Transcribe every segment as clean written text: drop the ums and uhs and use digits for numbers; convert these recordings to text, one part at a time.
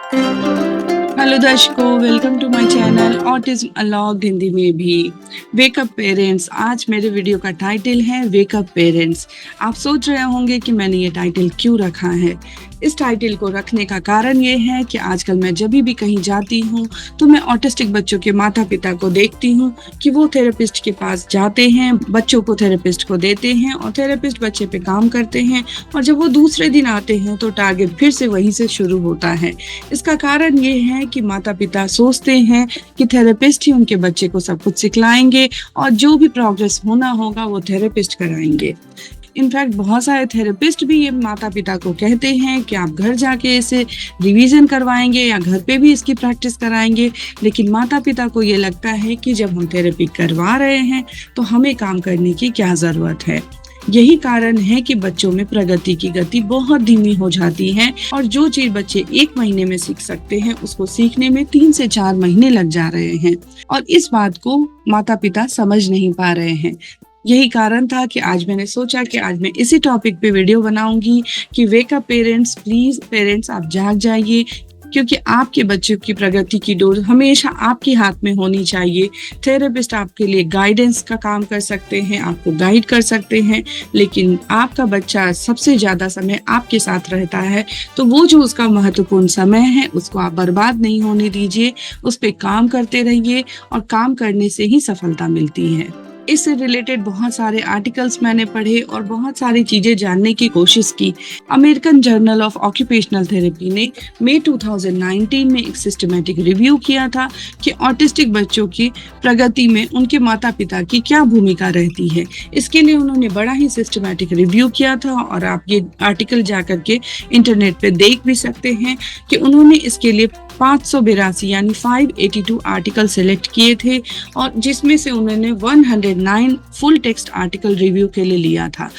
Hello दर्शकों, welcome to my channel autism unlocked Hindi में भी। वेकअप पेरेंट्स, आज मेरे वीडियो का टाइटल है वेकअप पेरेंट्स। आप सोच रहे होंगे कि मैंने ये टाइटल क्यों रखा है। इस टाइटल को रखने का कारण ये है कि आजकल मैं जब भी कहीं जाती हूँ तो मैं ऑटिस्टिक बच्चों के माता पिता को देखती हूँ कि वो थेरेपिस्ट के पास जाते हैं, बच्चों को थेरेपिस्ट को देते हैं और थेरेपिस्ट बच्चे पे काम करते हैं, और जब वो दूसरे दिन आते हैं तो टारगेट फिर से वहीं से शुरू होता है। इसका कारण ये है कि माता पिता सोचते हैं कि थेरेपिस्ट ही उनके बच्चे को सब कुछ सिखलाएंगे और जो भी प्रोग्रेस होना होगा वो थेरेपिस्ट कराएंगे। इनफैक्ट बहुत सारे थेरेपिस्ट भी ये माता पिता को कहते हैं कि आप घर जाके इसे रिवीजन करवाएंगे या घर पे भी इसकी प्रैक्टिस कराएंगे, लेकिन माता पिता को ये लगता है कि जब हम थेरेपी करवा रहे हैं तो हमें काम करने की क्या ज़रूरत है। यही कारण है कि बच्चों में प्रगति की गति बहुत धीमी हो जाती है और जो चीज बच्चे 1 महीने में सीख सकते हैं उसको सीखने में 3 से 4 महीने लग जा रहे हैं, और इस बात को माता पिता समझ नहीं पा रहे हैं। यही कारण था कि आज मैंने सोचा कि आज मैं इसी टॉपिक पे वीडियो बनाऊंगी कि वेकअप पेरेंट्स, प्लीज पेरेंट्स आप जाग जाइए, क्योंकि आपके बच्चों की प्रगति की डोर हमेशा आपके हाथ में होनी चाहिए। थेरेपिस्ट आपके लिए गाइडेंस का काम कर सकते हैं, आपको गाइड कर सकते हैं, लेकिन आपका बच्चा सबसे ज्यादा समय आपके साथ रहता है, तो वो जो उसका महत्वपूर्ण समय है उसको आप बर्बाद नहीं होने दीजिए। उस पर काम करते रहिए और काम करने से ही सफलता मिलती है। इससे रिलेटेड बहुत सारे आर्टिकल्स मैंने पढ़े और बहुत सारी चीजें जानने की कोशिश की। American journal of occupational therapy ने मई 2019 में एक सिस्टमैटिक रिव्यू किया था कि ऑटिस्टिक बच्चों की प्रगति में उनके माता पिता की क्या भूमिका रहती है। इसके लिए उन्होंने बड़ा ही सिस्टमैटिक रिव्यू किया था और आप ये आर्टिकल जाकर के इंटरनेट पे देख भी सकते हैं कि उन्होंने इसके लिए 582 यानी 582 आर्टिकल सेलेक्ट किए थे, और जिसमें से उन्होंने 109 फुल टेक्स्ट आर्टिकल रिव्यू के लिए लिया था।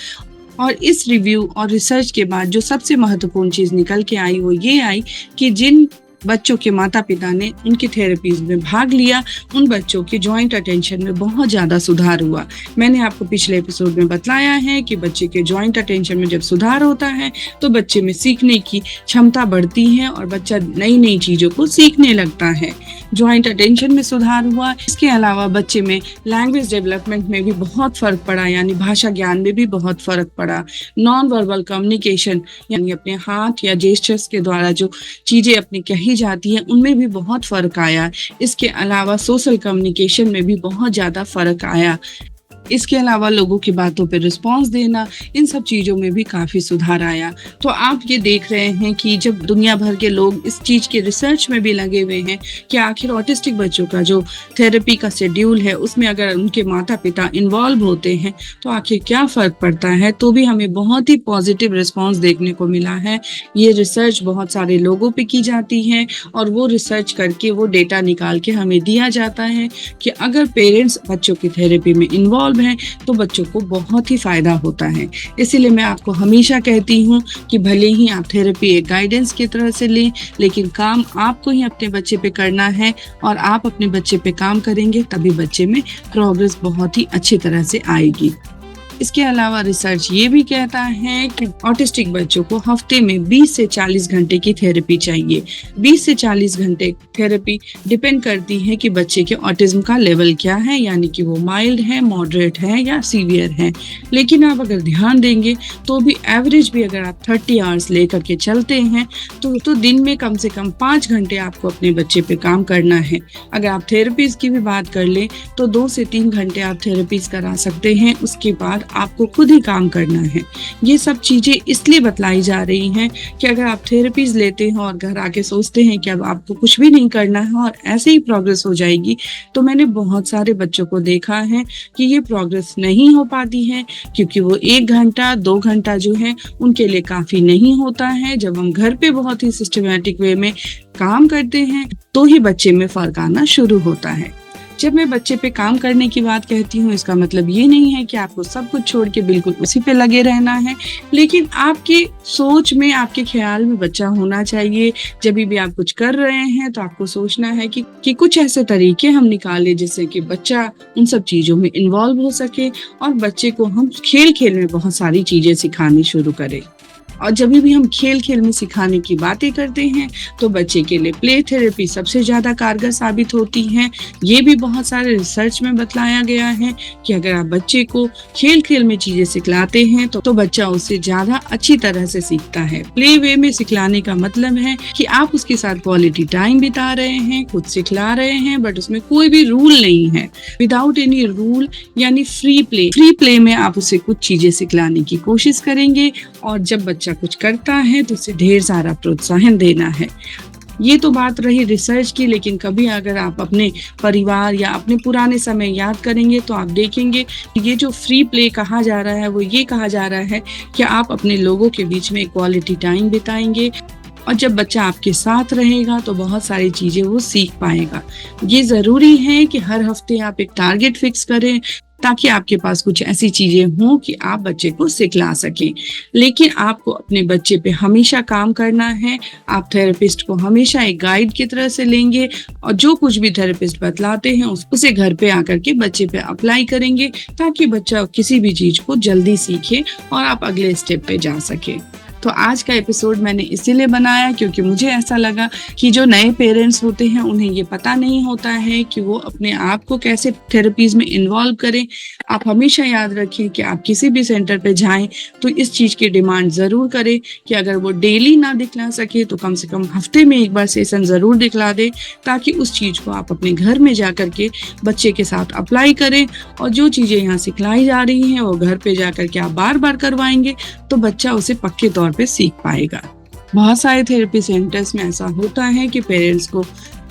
और इस रिव्यू और रिसर्च के बाद जो सबसे महत्वपूर्ण चीज निकल के आई वो ये आई कि जिन बच्चों के माता पिता ने उनकी थेरेपीज में भाग लिया उन बच्चों के जॉइंट अटेंशन में बहुत ज्यादा सुधार हुआ। मैंने आपको पिछले एपिसोड में बताया है कि बच्चे के जॉइंट अटेंशन में जब सुधार होता है तो बच्चे में सीखने की क्षमता बढ़ती है और बच्चा नई नई चीजों को सीखने लगता है। जॉइंट अटेंशन में सुधार हुआ। इसके अलावा बच्चे में लैंग्वेज डेवलपमेंट में भी बहुत फर्क पड़ा, यानी भाषा ज्ञान में भी बहुत फर्क पड़ा। नॉन वर्बल कम्युनिकेशन यानी अपने हाथ या जेस्चर्स के द्वारा जो चीजें अपनी कही जाती है उनमें भी बहुत फर्क आया। इसके अलावा सोशल कम्युनिकेशन में भी बहुत ज्यादा फर्क आया। इसके अलावा लोगों की बातों पे रिस्पांस देना, इन सब चीजों में भी काफी सुधार आया। तो आप ये देख रहे हैं कि जब दुनिया भर के लोग इस चीज के रिसर्च में भी लगे हुए हैं कि आखिर ऑटिस्टिक बच्चों का जो थेरेपी का शेड्यूल है उसमें अगर उनके माता पिता इन्वॉल्व होते हैं तो आखिर क्या फर्क पड़ता है, तो भी हमें बहुत ही पॉजिटिव रिस्पॉन्स देखने को मिला है। ये रिसर्च बहुत सारे लोगों पे की जाती है और वो रिसर्च करके वो डेटा निकाल के हमें दिया जाता है कि अगर पेरेंट्स बच्चों की थेरेपी में इन्वॉल्व है तो बच्चों को बहुत ही फायदा होता है। इसीलिए मैं आपको हमेशा कहती हूँ कि भले ही आप थेरेपी एक गाइडेंस की तरह से लें, लेकिन काम आपको ही अपने बच्चे पे करना है, और आप अपने बच्चे पे काम करेंगे तभी बच्चे में प्रोग्रेस बहुत ही अच्छी तरह से आएगी। इसके अलावा रिसर्च ये भी कहता है कि ऑटिस्टिक बच्चों को हफ्ते में 20 से 40 घंटे की थेरेपी चाहिए। 20 से 40 घंटे थेरेपी डिपेंड करती है कि बच्चे के ऑटिज्म का लेवल क्या है, यानी कि वो माइल्ड है, मॉडरेट है या सीवियर है। लेकिन आप अगर ध्यान देंगे तो भी एवरेज भी अगर आप 30 आवर्स लेकर के चलते हैं तो दिन में कम से कम 5 घंटे आपको अपने बच्चे पे काम करना है। अगर आप थेरेपीज की भी बात कर लें तो 2 से 3 घंटे आप थेरेपीज करा सकते हैं, उसके बाद आपको खुद ही काम करना है। ये सब चीजें इसलिए बतलाई जा रही हैं कि अगर आप थेरेपीज लेते हैं और घर आके सोचते हैं कि अब आपको कुछ भी नहीं करना है और ऐसे ही प्रोग्रेस हो जाएगी, तो मैंने बहुत सारे बच्चों को देखा है कि ये प्रोग्रेस नहीं हो पाती है, क्योंकि वो 1 घंटा 2 घंटा जो है उनके लिए काफी नहीं होता है। जब हम घर पे बहुत ही सिस्टमैटिक वे में काम करते हैं तो ही बच्चे में फर्क आना शुरू होता है। जब मैं बच्चे पे काम करने की बात कहती हूँ, इसका मतलब ये नहीं है कि आपको सब कुछ छोड़ के बिल्कुल उसी पे लगे रहना है, लेकिन आपकी सोच में, आपके ख्याल में बच्चा होना चाहिए। जब भी आप कुछ कर रहे हैं तो आपको सोचना है कि कुछ ऐसे तरीके हम निकालें जिससे कि बच्चा उन सब चीजों में इन्वॉल्व हो सके और बच्चे को हम खेल खेल में बहुत सारी चीजें सिखानी शुरू करें। और जब भी हम खेल खेल में सिखाने की बातें करते हैं तो बच्चे के लिए प्ले थेरेपी सबसे ज़्यादा कारगर साबित होती है। ये भी बहुत सारे रिसर्च में बतलाया गया है कि अगर आप बच्चे को खेल खेल में चीज़ें सिखलाते हैं तो बच्चा उससे ज़्यादा अच्छी तरह से सीखता है। प्ले वे में सिखलाने का मतलब है कि आप उसके साथ क्वालिटी टाइम बिता रहे हैं, खुद सिखला रहे हैं, बट उसमें कोई भी रूल नहीं है। विदाउट एनी रूल यानी फ्री प्ले में आप उसे कुछ चीज़ें सिखलाने की कोशिश करेंगे और जब बच्चा कुछ करता है तो उसे ढेर सारा प्रोत्साहन देना है। ये तो बात रही रिसर्च की, लेकिन कभी अगर आप अपने परिवार या अपने पुराने समय याद करेंगे तो आप देखेंगे ये जो फ्री प्ले कहा जा रहा है वो ये कहा जा रहा है कि आप अपने लोगों के बीच में क्वालिटी टाइम बिताएंगे और जब बच्चा आपके साथ रहेगा तो बहुत सारी चीजें वो सीख पाएगा। ये जरूरी है कि हर हफ्ते आप एक टारगेट फिक्स करें ताकि आपके पास कुछ ऐसी चीजें हों कि आप बच्चे को सिखला सकें। लेकिन आपको अपने बच्चे पे हमेशा काम करना है। आप थेरेपिस्ट को हमेशा एक गाइड की तरह से लेंगे और जो कुछ भी थेरेपिस्ट बतलाते हैं उसे घर पे आकर के बच्चे पे अप्लाई करेंगे ताकि बच्चा किसी भी चीज को जल्दी सीखे और आप अगले स्टेप पे जा सके। तो आज का एपिसोड मैंने इसीलिए बनाया क्योंकि मुझे ऐसा लगा कि जो नए पेरेंट्स होते हैं उन्हें ये पता नहीं होता है कि वो अपने आप को कैसे थेरेपीज में इन्वॉल्व करें। आप हमेशा याद रखें कि आप किसी भी सेंटर पे जाएं तो इस चीज़ की डिमांड ज़रूर करें कि अगर वो डेली ना दिखला सके तो कम से कम हफ्ते में एक बार सेशन ज़रूर दिखला दे ताकि उस चीज़ को आप अपने घर में जा कर के बच्चे के साथ अप्लाई करें और जो चीज़ें यहाँ सिखलाई जा रही हैं वो घर पे जा कर के आप बार बार करवाएंगे तो बच्चा उसे पक्के तौर पे सीख पाएगा। बहुत सारे थेरेपी सेंटर्स में ऐसा होता है कि पेरेंट्स को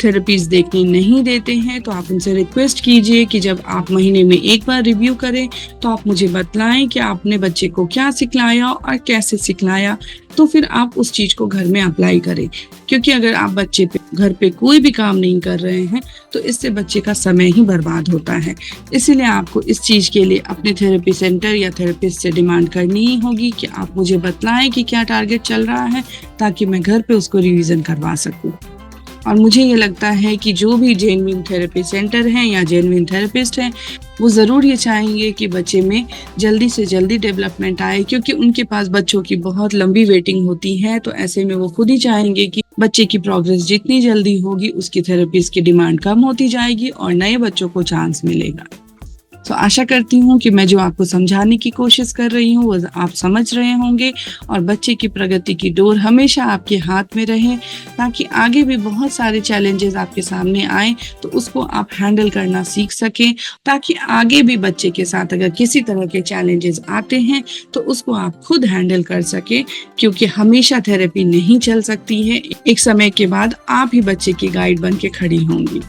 थेरेपीज देखने नहीं देते हैं, तो आप उनसे रिक्वेस्ट कीजिए कि जब आप महीने में एक बार रिव्यू करें तो आप मुझे बतलाएं कि आपने बच्चे को क्या सिखलाया और कैसे सिखलाया, तो फिर आप उस चीज को घर में अप्लाई करें। क्योंकि अगर आप बच्चे पे घर पे कोई भी काम नहीं कर रहे हैं तो इससे बच्चे का समय ही बर्बाद होता है। इसीलिए आपको इस चीज के लिए अपने थेरेपी सेंटर या थेरेपिस्ट से डिमांड करनी ही होगी कि आप मुझे बतलाएं कि क्या टारगेट चल रहा है ताकि मैं घर पे उसको रिवीजन करवा सकूं। और मुझे ये लगता है कि जो भी जेन्युइन थेरेपी सेंटर हैं या जेन्युइन थेरेपिस्ट हैं वो ज़रूर ये चाहेंगे कि बच्चे में जल्दी से जल्दी डेवलपमेंट आए, क्योंकि उनके पास बच्चों की बहुत लंबी वेटिंग होती है। तो ऐसे में वो खुद ही चाहेंगे कि बच्चे की प्रोग्रेस जितनी जल्दी होगी उसकी थेरेपीज की डिमांड कम होती जाएगी और नए बच्चों को चांस मिलेगा। तो आशा करती हूँ कि मैं जो आपको समझाने की कोशिश कर रही हूँ वो आप समझ रहे होंगे और बच्चे की प्रगति की डोर हमेशा आपके हाथ में रहे ताकि आगे भी बहुत सारे चैलेंजेस आपके सामने आए तो उसको आप हैंडल करना सीख सकें, ताकि आगे भी बच्चे के साथ अगर किसी तरह के चैलेंजेस आते हैं तो उसको आप खुद हैंडल कर सके। क्योंकि हमेशा थेरेपी नहीं चल सकती है, एक समय के बाद आप ही बच्चे की गाइड बन के खड़ी होंगी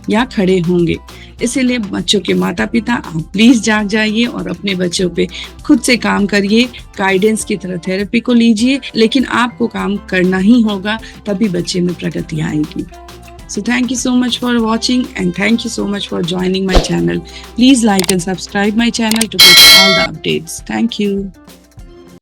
या खड़े होंगे। इसीलिए बच्चों के माता पिता आप प्लीज जाग जाइए और अपने बच्चों पे खुद से काम करिए। गाइडेंस की तरह थेरेपी को लीजिए, लेकिन आपको काम करना ही होगा, तभी बच्चे में प्रगति आएगी। So thank you so much for watching and thank you so much for joining my channel. Please like and subscribe my channel to get all the updates. Thank you.